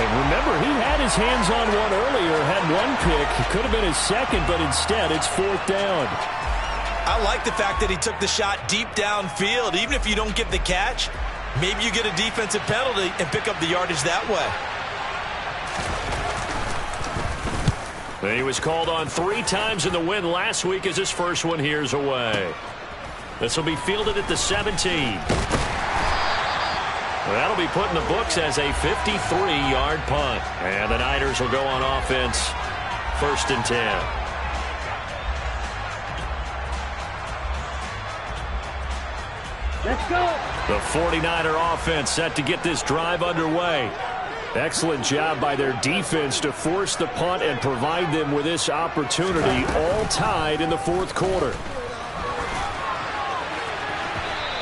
And remember, he had his hands on one earlier, had one pick. It could have been his second, but instead it's 4th down.
I like the fact that he took the shot deep downfield. Even if you don't get the catch, maybe you get a defensive penalty and pick up the yardage that way.
He was called on 3 times in the win last week as his first one here's away. This will be fielded at the 17. That'll be put in the books as a 53-yard punt. And the Niners will go on offense 1st and 10.
Let's go.
The 49er offense set to get this drive underway.
Excellent job by their defense to force the punt and provide them with this opportunity, all tied in the 4th quarter.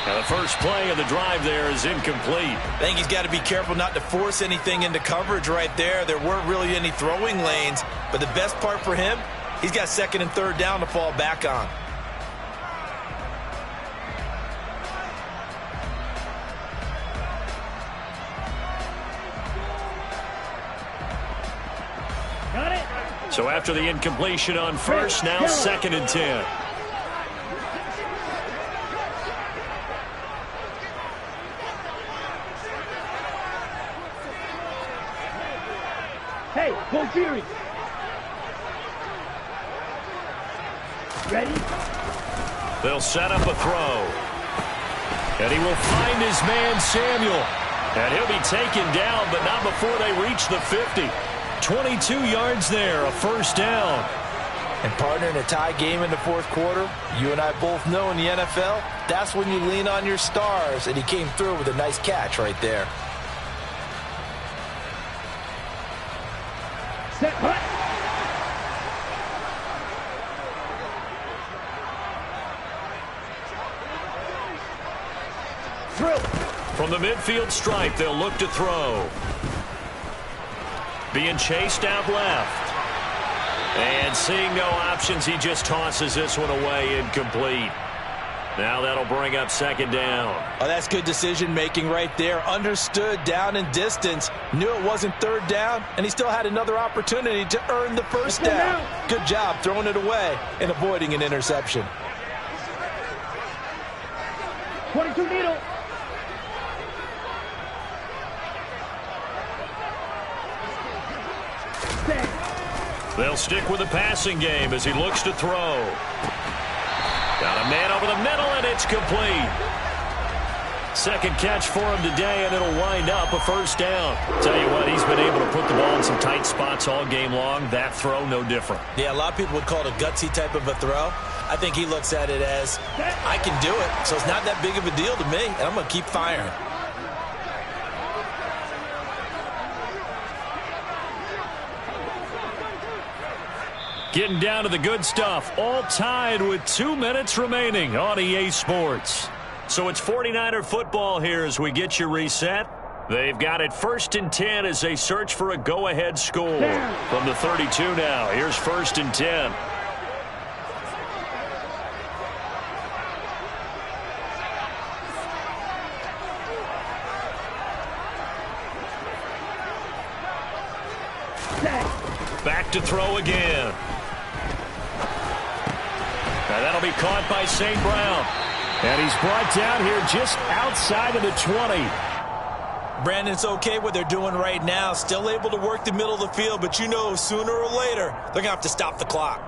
Now the first play of the drive there is incomplete.
I think he's got to be careful not to force anything into coverage right there. There weren't really any throwing lanes, but the best part for him, he's got 2nd and 3rd down to fall back on.
Got it.
So after the incompletion on first, now 2nd and 10.
Hey, go Fury. Ready?
They'll set up a throw. And he will find his man, Samuel. And he'll be taken down, but not before they reach the 50. 22 yards there, a first down.
And partner, in a tie game in the fourth quarter, you and I both know in the NFL, that's when you lean on your stars, and he came through with a nice catch right there.
Set, hut. Throw.
From the midfield stripe, they'll look to throw. Being chased out left. And seeing no options, he just tosses this one away, incomplete. Now that'll bring up second down.
Oh, that's good decision-making right there. Understood down and distance. Knew it wasn't third down, and he still had another opportunity to earn the first down. Good job throwing it away and avoiding an interception.
22 needle.
They'll stick with the passing game as he looks to throw. Got a man over the middle, and it's complete. Second catch for him today, and it'll wind up a first down. Tell you what, he's been able to put the ball in some tight spots all game long. That throw, no different.
Yeah, a lot of people would call it a gutsy type of a throw. I think he looks at it as, I can do it, so it's not that big of a deal to me, and I'm going to keep firing.
Getting down to the good stuff. All tied with 2 minutes remaining on EA Sports. So it's 49er football here as we get you reset. They've got it 1st and 10 as they search for a go-ahead score. From the 32 now, here's 1st and 10. Back to throw again. Now that'll be caught by St. Brown.
And he's brought down here just outside of the 20.
Brandon, it's okay what they're doing right now. Still able to work the middle of the field, but you know sooner or later they're going to have to stop the clock.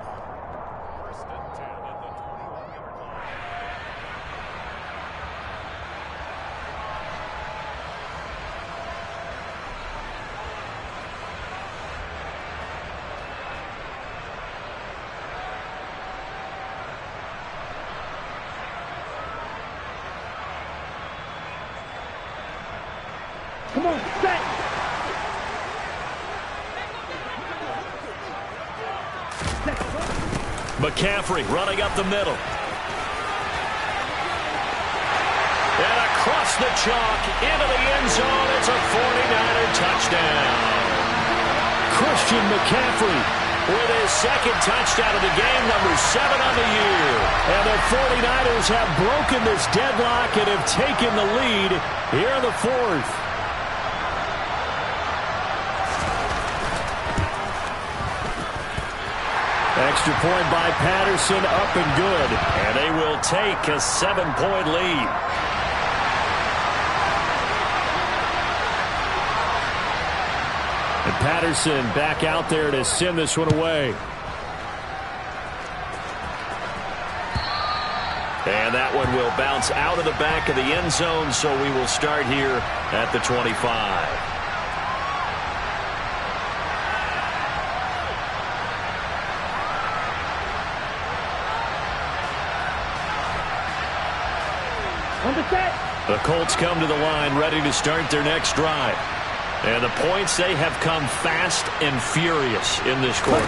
Come on, set.
McCaffrey running up the middle. And across the chalk into the end zone. It's a 49er touchdown.
Christian McCaffrey
with his second touchdown of the game, number 7 on the year.
And the 49ers have broken this deadlock and have taken the lead here in the 4th. Extra point by Patterson, up and good.
And they will take a 7-point lead.
And Patterson back out there to send this one away.
And that one will bounce out of the back of the end zone, so we will start here at the 25. The Colts come to the line ready to start their next drive. And the points, they have come fast and furious in this quarter.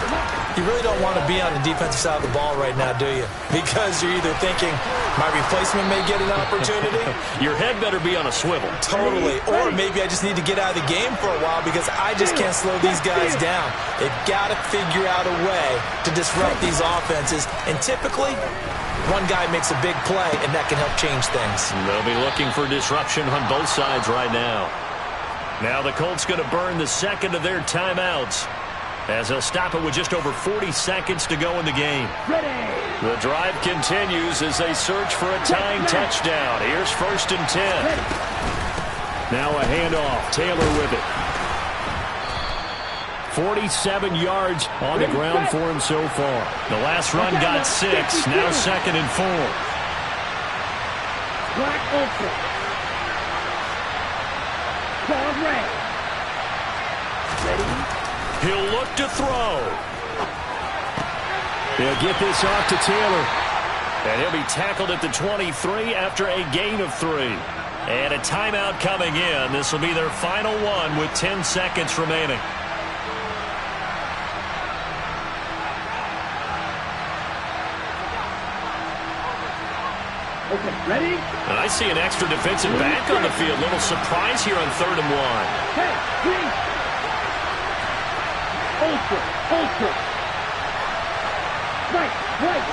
You really don't want to be on the defensive side of the ball right now, do you? Because you're either thinking, my replacement may get an opportunity.
Your head better be on a swivel.
Totally. Or maybe I just need to get out of the game for a while because I just can't slow these guys down. They've got to figure out a way to disrupt these offenses. And typically, one guy makes a big play, and that can help change things.
They'll be looking for disruption on both sides right now. Now the Colts going to burn the second of their timeouts as they'll stop it with just over 40 seconds to go in the game. The drive continues as they search for a tying touchdown. Here's 1st and 10.
Now a handoff. Taylor with it. 47 yards on the ground for him so far.
The last run got 6. Now 2nd and 4.
Black Ultra. Ball red. Ready?
He'll look to throw.
They'll get this off to Taylor.
And he'll be tackled at the 23 after a gain of 3. And a timeout coming in. This will be their final one with 10 seconds remaining.
Okay, ready?
And I see an extra defensive back on the field. Little surprise here on 3rd and 1.
Hey, please. Ultra, ultra. Right, right.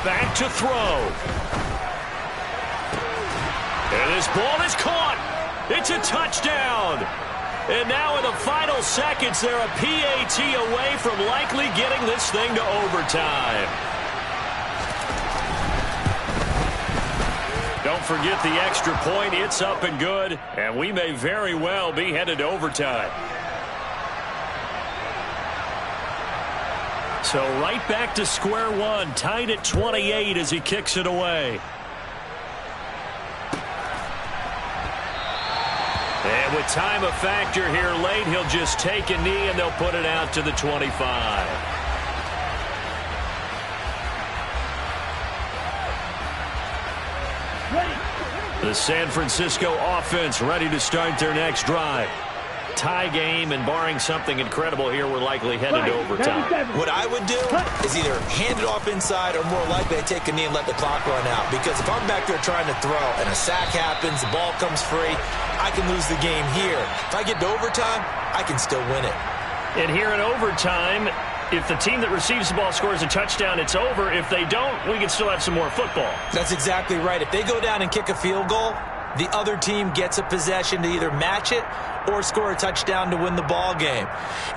Back to throw. And this ball is caught. It's a touchdown. And now in the final seconds, they're a PAT away from likely getting this thing to overtime. Don't forget the extra point. It's up and good. And we may very well be headed to overtime. So right back to square one, tied at 28 as he kicks it away. And with time a factor here late, he'll just take a knee and they'll put it out to the 25.
Ready.
The San Francisco offense ready to start their next drive. Tie game, and barring something incredible here, we're likely headed to overtime.
What I would do is either hand it off inside or more likely I take a knee and let the clock run out. Because if I'm back there trying to throw and a sack happens, the ball comes free, I can lose the game here. If I get to overtime, I can still win it.
And here in overtime, if the team that receives the ball scores a touchdown, it's over. If they don't, we can still have some more football.
That's exactly right. If they go down and kick a field goal, the other team gets a possession to either match it or score a touchdown to win the ball game.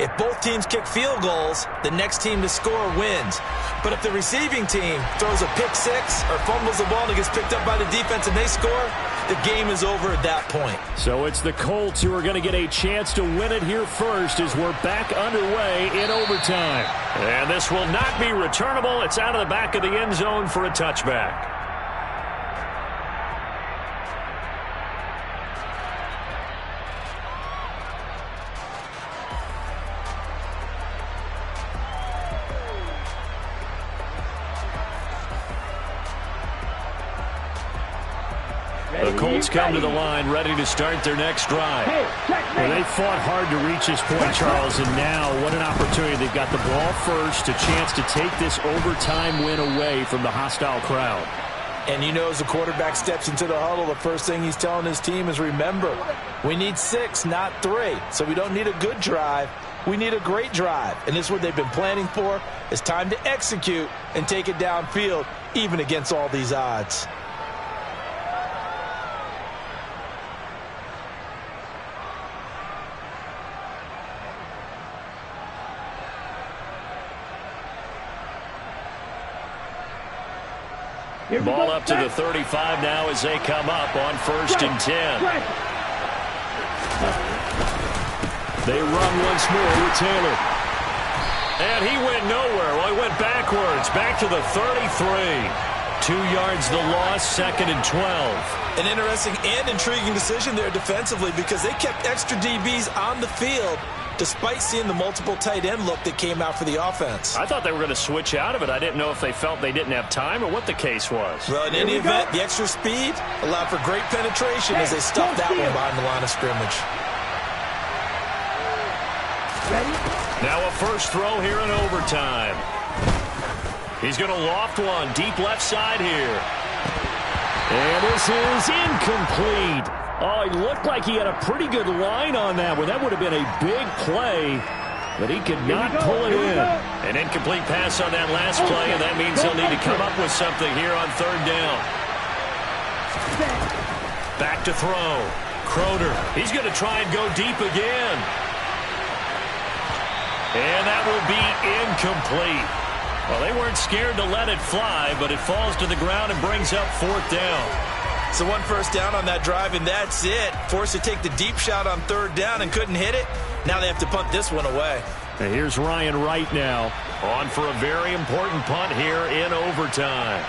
If both teams kick field goals, the next team to score wins. But if the receiving team throws a pick six or fumbles the ball and it gets picked up by the defense and they score, the game is over at that point.
So it's the Colts who are going to get a chance to win it here first as we're back underway in overtime.
And this will not be returnable. It's out of the back of the end zone for a touchback. The Colts come to the line ready to start their next drive.
Well, they fought hard to reach this point, Charles, and now what an opportunity. They've got the ball first, a chance to take this overtime win away from the hostile crowd.
And you know, as the quarterback steps into the huddle, the first thing he's telling his team is, remember, we need 6, not 3. So we don't need a good drive. We need a great drive. And this is what they've been planning for. It's time to execute and take it downfield, even against all these odds.
Ball up to the 35 now as they come up on 1st and 10.
They run once more with Taylor.
And he went nowhere. Well, he went backwards, back to the 33. 2 yards the loss, 2nd and 12.
An interesting and intriguing decision there defensively because they kept extra DBs on the field despite seeing the multiple tight end look that came out for the offense.
I thought they were going to switch out of it. I didn't know if they felt they didn't have time or what the case was.
Well, in any event, the extra speed allowed for great penetration as they stuffed that one behind the line of scrimmage.
Now a first throw here in overtime. He's going to loft one deep left side here.
And this is incomplete. Oh, he looked like he had a pretty good line on that one. That would have been a big play, but he could not pull it in.
An incomplete pass on that last play, and that means he'll need to come up with something here on 3rd down. Back to throw. Croner, he's going to try and go deep again. And that will be incomplete. Well, they weren't scared to let it fly, but it falls to the ground and brings up 4th down.
So 1 first down on that drive, and that's it. Forced to take the deep shot on 3rd down and couldn't hit it. Now they have to punt this one away.
And here's Ryan Wright now.
On for a very important punt here in overtime.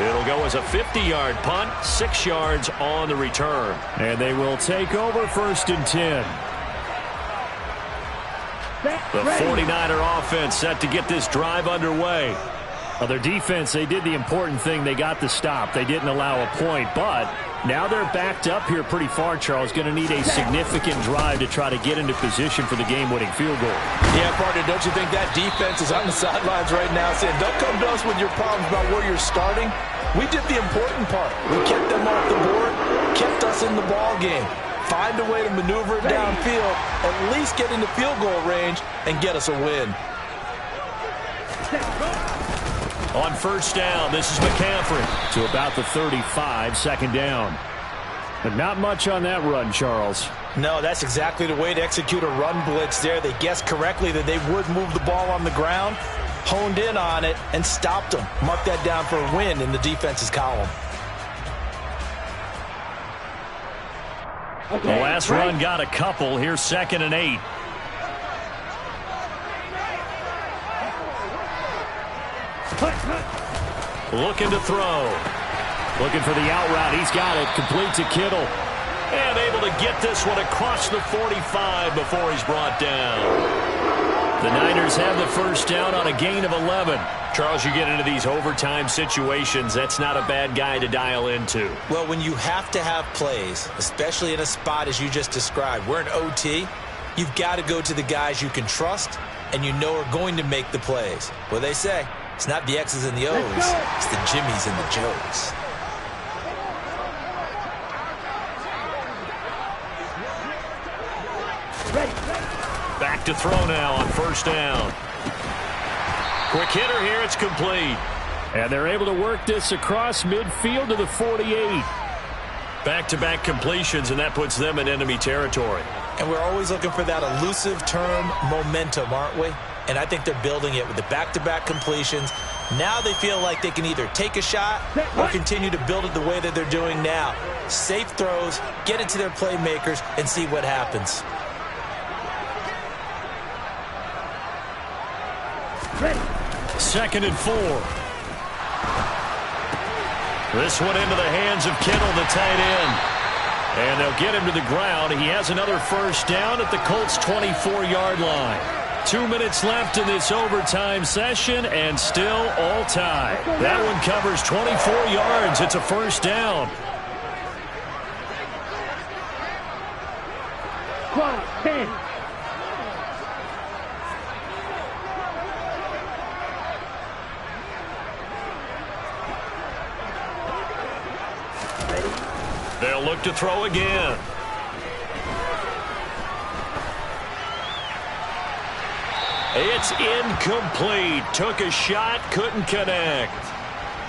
It'll go as a 50-yard punt, 6 yards on the return.
And they will take over 1st and 10.
The 49er offense set to get this drive underway.
Well, their defense, they did the important thing. They got the stop. They didn't allow a point, but now they're backed up here pretty far, Charles. Going to need a significant drive to try to get into position for the game-winning field goal.
Yeah, partner, don't you think that defense is on the sidelines right now saying, don't come to us with your problems about where you're starting? We did the important part. We kept them off the board, kept us in the ball game. Find a way to maneuver it downfield, at least get into field goal range, and get us a win.
On 1st down, this is McCaffrey.
To about the 35, 2nd down. But not much on that run, Charles.
No, that's exactly the way to execute a run blitz there. They guessed correctly that they would move the ball on the ground, honed in on it, and stopped them. Mark that down for a win in the defense's column.
The last run got a couple. Here's 2nd and 8. Looking to throw.
Looking for the out route. He's got it. Complete to Kittle.
And able to get this one across the 45 before he's brought down. The Niners have the 1st down on a gain of 11. Charles, you get into these overtime situations, that's not a bad guy to dial into.
Well, when you have to have plays, especially in a spot as you just described, we're in OT, you've got to go to the guys you can trust and you know are going to make the plays. What they say, it's not the X's and the O's, it's the Jimmies and the Joes.
Back to throw now on 1st down. Quick hitter here, it's complete.
And they're able to work this across midfield to the 48.
Back-to-back completions, and that puts them in enemy territory.
And we're always looking for that elusive term, momentum, aren't we? And I think they're building it with the back-to-back completions. Now they feel like they can either take a shot or continue to build it the way that they're doing now. Safe throws, get it to their playmakers, and see what happens.
2nd and 4. This one into the hands of Kittle, the tight end. And they'll get him to the ground. He has another 1st down at the Colts' 24-yard line. 2 minutes left in this overtime session, and still all tied. That one covers 24 yards. It's a 1st down.
12, 10.
They'll look to throw again. It's incomplete. Took a shot, couldn't connect.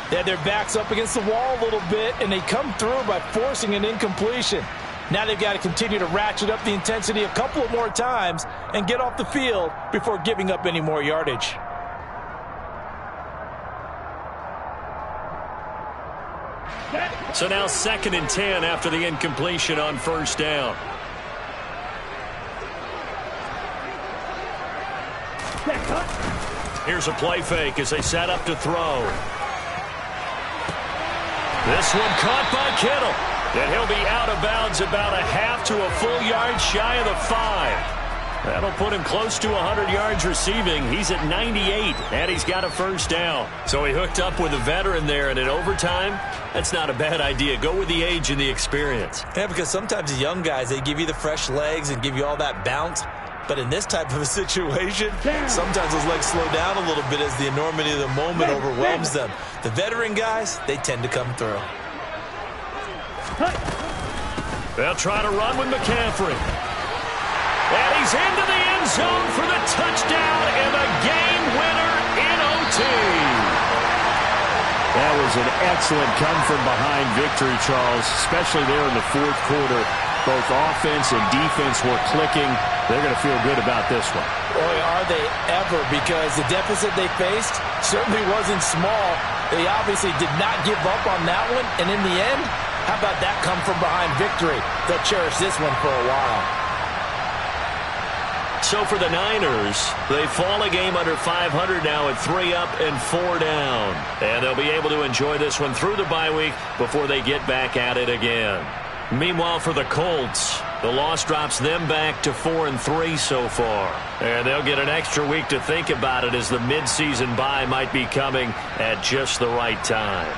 They had their backs up against the wall a little bit, and they come through by forcing an incompletion. Now they've got to continue to ratchet up the intensity a couple of more times and get off the field before giving up any more yardage.
So now 2nd and 10 after the incompletion on 1st down. Here's a play fake as they set up to throw. This one caught by Kittle. And he'll be out of bounds about a half to a full yard shy of the 5. That'll put him close to 100 yards receiving. He's at 98, and he's got a 1st down. So he hooked up with a veteran there, and in overtime, that's not a bad idea. Go with the age and the experience.
Yeah, because sometimes the young guys, they give you the fresh legs and give you all that bounce. But in this type of a situation, sometimes those legs slow down a little bit as the enormity of the moment overwhelms them. The veteran guys, they tend to come through.
They'll try to run with McCaffrey. And he's into the end zone for the touchdown and the game winner in OT.
That was an excellent come-from-behind victory, Charles, especially there in the 4th quarter. Both offense and defense were clicking. They're going to feel good about this one.
Boy, are they ever, because the deficit they faced certainly wasn't small. They obviously did not give up on that one, and in the end, how about that come-from-behind victory? They'll cherish this one for a while.
So for the Niners, they fall a game under 500 now at 3 up and 4 down. And they'll be able to enjoy this one through the bye week before they get back at it again. Meanwhile, for the Colts, the loss drops them back to 4-3 so far. And they'll get an extra week to think about it, as the midseason bye might be coming at just the right time.